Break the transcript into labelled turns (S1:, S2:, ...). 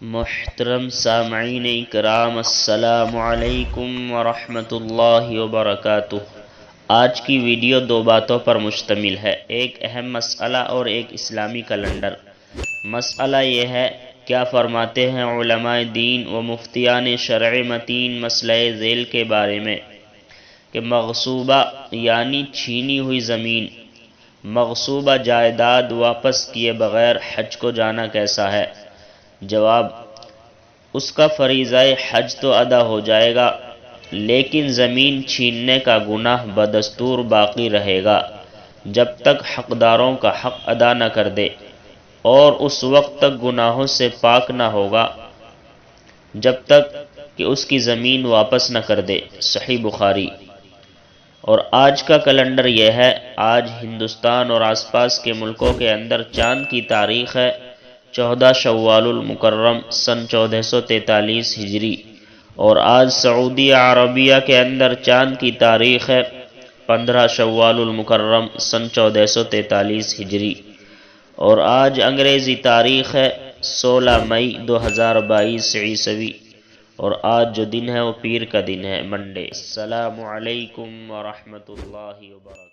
S1: محترم سامعین کرام، السلام علیکم ورحمۃ اللہ وبرکاتہ۔ آج کی ویڈیو دو باتوں پر مشتمل ہے، ایک اہم مسئلہ اور ایک اسلامی کیلنڈر۔ مسئلہ یہ ہے، کیا فرماتے ہیں علماء دین و مفتیان شرع متین مسئلہ ذیل کے بارے میں کہ مغصوبہ یعنی چھینی ہوئی زمین، مغصوبہ جائیداد واپس کیے بغیر حج کو جانا کیسا ہے؟ جواب: اس کا فریضہ حج تو ادا ہو جائے گا، لیکن زمین چھیننے کا گناہ بدستور باقی رہے گا جب تک حقداروں کا حق ادا نہ کر دے، اور اس وقت تک گناہوں سے پاک نہ ہوگا جب تک کہ اس کی زمین واپس نہ کر دے۔ صحیح بخاری۔ اور آج کا کیلنڈر یہ ہے، آج ہندوستان اور آس پاس کے ملکوں کے اندر چاند کی تاریخ ہے 14 شوال المکرم سن 1443 ہجری، اور آج سعودی عربیہ کے اندر چاند کی تاریخ ہے 15 شوال المکرم سن 1443 ہجری، اور آج انگریزی تاریخ ہے 16 مئی 2022 عیسوی، اور آج جو دن ہے وہ پیر کا دن ہے، منڈے۔ السلام علیکم ورحمۃ اللہ وبرکاتہ۔